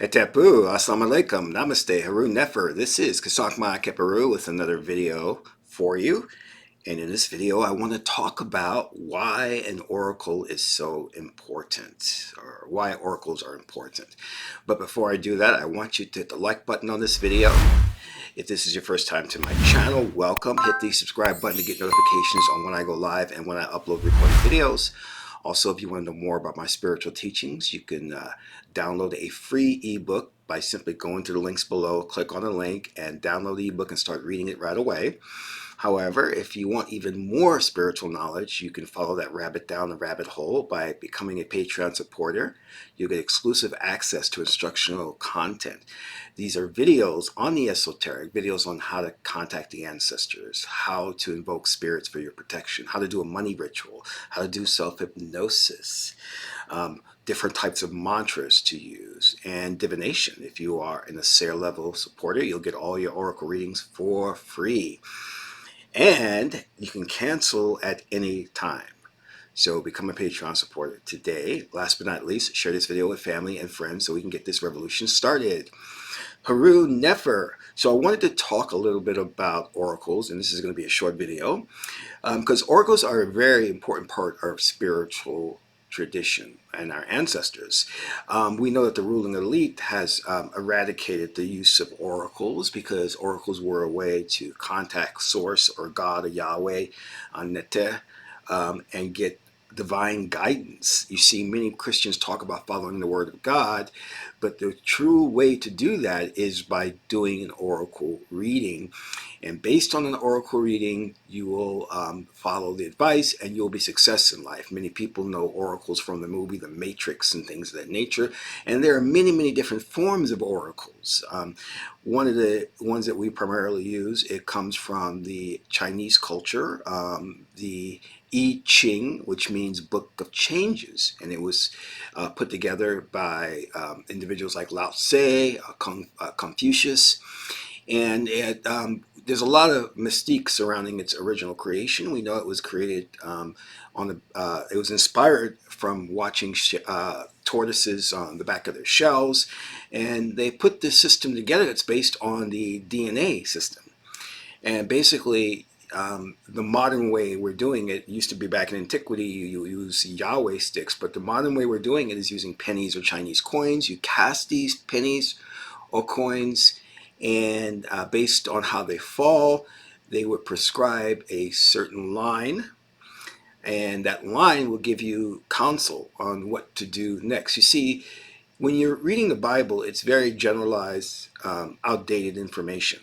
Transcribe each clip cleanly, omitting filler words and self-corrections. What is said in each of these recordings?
Etepu, Assalamu alaikum, Namaste, Haru Nefer. This is Qesankh Keperu with another video for you. And in this video, I want to talk about why an oracle is so important, or why oracles are important. But before I do that, I want you to hit the like button on this video. If this is your first time to my channel, welcome. Hit the subscribe button to get notifications on when I go live and when I upload recorded videos. Also, if you want to know more about my spiritual teachings, you can download a free ebook by simply going to the links below, click on the link, and download the ebook and start reading it right away. However, if you want even more spiritual knowledge, you can follow that rabbit down the rabbit hole by becoming a Patreon supporter. You'll get exclusive access to instructional content. These are videos on the esoteric, videos on how to contact the ancestors, how to invoke spirits for your protection, how to do a money ritual, how to do self-hypnosis, different types of mantras to use, and divination. If you are an Acer level supporter, you'll get all your oracle readings for free. And you can cancel at any time. So become a Patreon supporter today. Last but not least, share this video with family and friends so we can get this revolution started. Haru Nefer. So I wanted to talk a little bit about oracles, and this is going to be a short video, because oracles are a very important part of spiritual tradition and our ancestors. We know that the ruling elite has eradicated the use of oracles because oracles were a way to contact source or God or Yahweh on Neteh and get divine guidance. You see many Christians talk about following the word of God, but the true way to do that is by doing an oracle reading. And based on an oracle reading, you will follow the advice and you'll be success in life. Many people know oracles from the movie The Matrix and things of that nature. And there are many, many different forms of oracles. One of the ones that we primarily use, it comes from the Chinese culture, the I-ching, which means Book of Changes, and it was put together by individuals like Lao Tse, Confucius, and there's a lot of mystique surrounding its original creation. We know it was created it was inspired from watching tortoises on the back of their shells, and they put this system together that's based on the DNA system. And basically, the modern way we're doing it used to be back in antiquity, you use Yahweh sticks, but the modern way we're doing it is using pennies or Chinese coins. You cast these pennies or coins, and based on how they fall, they would prescribe a certain line, and that line will give you counsel on what to do next. You see, when you're reading the Bible, it's very generalized, outdated information.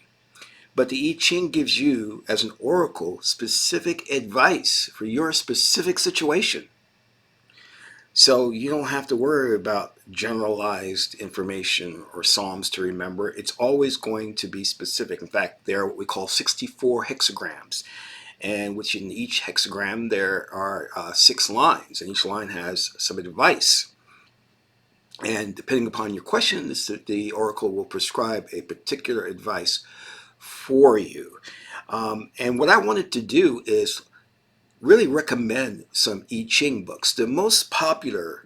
But the I Ching gives you, as an oracle, specific advice for your specific situation. So you don't have to worry about generalized information or psalms to remember. It's always going to be specific. In fact, there are what we call 64 hexagrams, and which in each hexagram there are 6 lines, and each line has some advice. And depending upon your question, the oracle will prescribe a particular advice for you. And what I wanted to do is really recommend some I-ching books. The most popular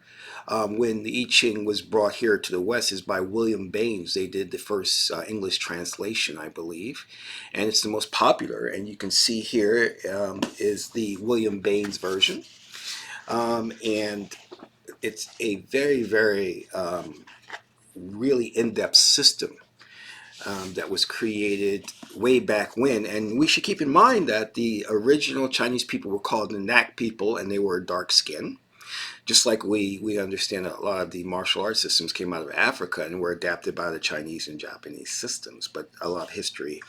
when the I-ching was brought here to the West is by William Baines. They did the first English translation, I believe, and it's the most popular. And you can see here is the William Baines version, and it's a very, very really in-depth system that was created way back when. And we should keep in mind that the original Chinese people were called the Nak people, and they were dark skinned. Just like we understand that a lot of the martial arts systems came out of Africa and were adapted by the Chinese and Japanese systems. But a lot of history,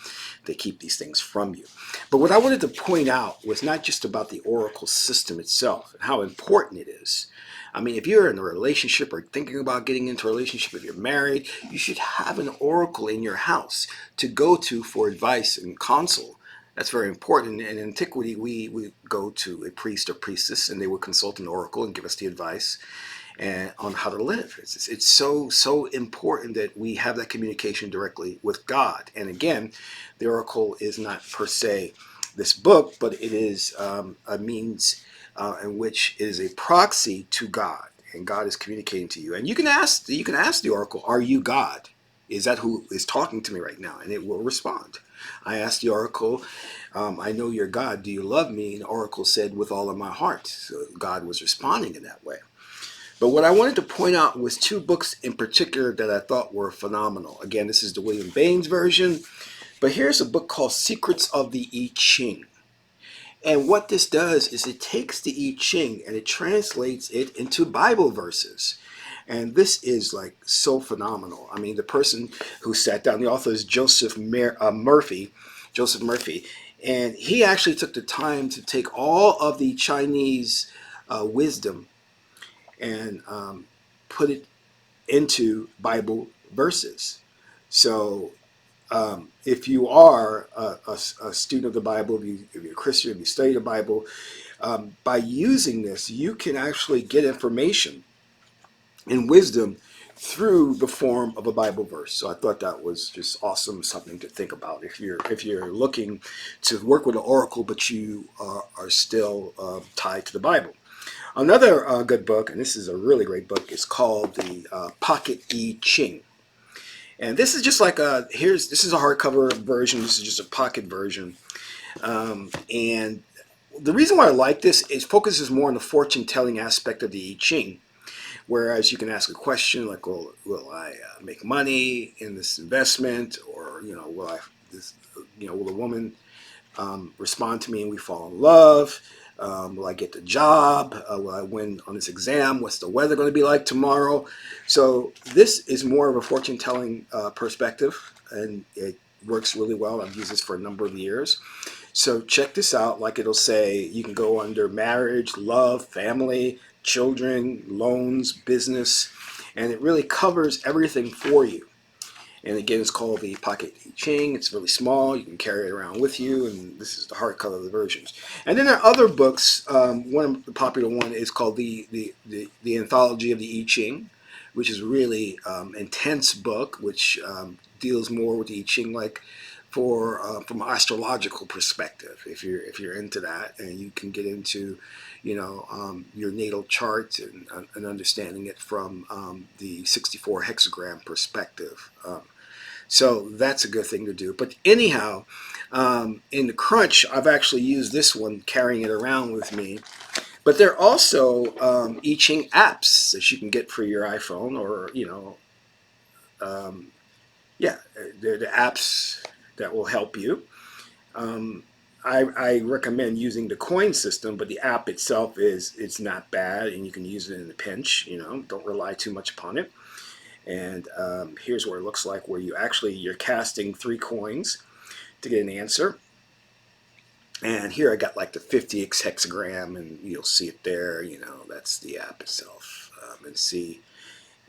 they keep these things from you. But what I wanted to point out was not just about the oracle system itself and how important it is. I mean, if you're in a relationship or thinking about getting into a relationship, if you're married, you should have an oracle in your house to go to for advice and counsel. That's very important. In antiquity, we go to a priest or priestess, and they would consult an oracle and give us the advice and on how to live. It's so important that we have that communication directly with God. And again, the oracle is not per se this book, but it is a means in which it is a proxy to God. and God is communicating to you. And you can ask the oracle, are you God? Is that who is talking to me right now? And it will respond. I asked the oracle, I know you're God. Do you love me? And the oracle said, with all of my heart. So God was responding in that way. But what I wanted to point out was two books in particular that I thought were phenomenal. Again, this is the William Baines version. But here's a book called Secrets of the I-Ching. And what this does is it takes the I-Ching and it translates it into Bible verses. And this is like so phenomenal. I mean, the person who sat down, the author is Murphy, Joseph Murphy, and he actually took the time to take all of the Chinese wisdom and put it into Bible verses. So if you are a student of the Bible, if you're a Christian, if you study the Bible, by using this, you can actually get information and wisdom through the form of a Bible verse. So I thought that was just awesome, something to think about if you're looking to work with an oracle, but you are still tied to the Bible. Another good book, and this is a really great book, is called the Pocket I-Ching. And this is just like this is a hardcover version. This is just a pocket version. And the reason why I like this is focuses more on the fortune telling aspect of the I Ching. Whereas you can ask a question like, will I make money in this investment, or will a woman respond to me and we fall in love? Will I get the job? Will I win on this exam? What's the weather going to be like tomorrow? So this is more of a fortune-telling perspective, and it works really well. I've used this for a number of years. So check this out. Like it'll say, you can go under marriage, love, family, children, loans, business, and it really covers everything for you. And again, it's called the Pocket I-Ching. It's really small. You can carry it around with you, and this is the hardcover of the versions. And then there are other books. One of the popular one is called the Anthology of the I-Ching, which is a really intense book, which deals more with the I-Ching, like from an astrological perspective. If you're into that, and you can get into, your natal chart and understanding it from the 64 hexagram perspective. So that's a good thing to do. But anyhow, in the crunch, I've actually used this one, carrying it around with me. But there are also I-Ching apps that you can get for your iPhone, or they're the apps that will help you. I recommend using the coin system, but the app itself it's not bad, and you can use it in a pinch. Don't rely too much upon it. And here's what it looks like, where you're casting 3 coins to get an answer. And here I got like the 50x hexagram, and you'll see it there. That's the app itself. And see,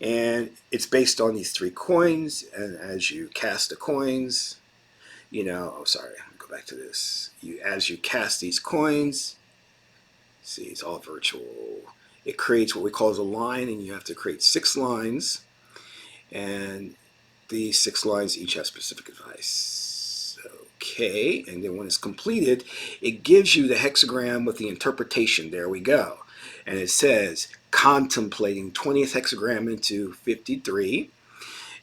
and it's based on these 3 coins. And as you cast the coins, oh sorry, let me go back to this. As you cast these coins, see, it's all virtual. It creates what we call as a line, and you have to create 6 lines. And these 6 lines each have specific advice. Okay, and then when it's completed, it gives you the hexagram with the interpretation. There we go. And it says, contemplating 20th hexagram into 53.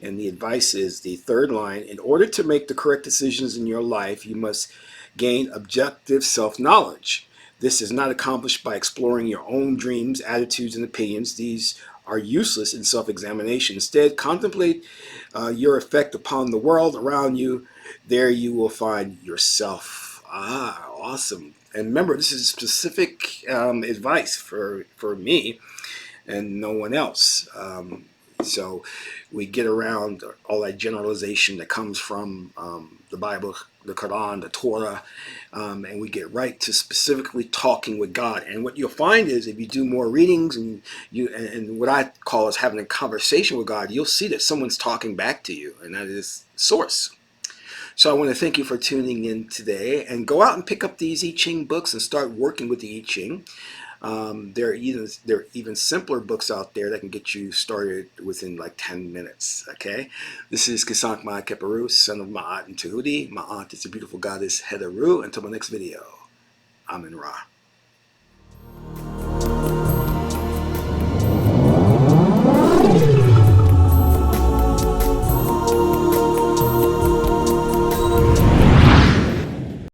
And the advice is the 3rd line. In order to make the correct decisions in your life, you must gain objective self-knowledge. This is not accomplished by exploring your own dreams, attitudes, and opinions. These are useless in self-examination. Instead, contemplate your effect upon the world around you. There you will find yourself. Awesome. And remember, this is specific advice for me and no one else. So we get around all that generalization that comes from the Bible, the Quran, the Torah, and we get right to specifically talking with God. And what you'll find is, if you do more readings and what I call is having a conversation with God, you'll see that someone's talking back to you, and that is Source. So I want to thank you for tuning in today, and go out and pick up these I-Ching books and start working with the I-Ching. There are even simpler books out there that can get you started within like 10 minutes. Okay, this is Qesankh Keperu, son of Ma'at and Tahuti. Ma'at is the beautiful goddess Hedaru. Until my next video, Amin Ra.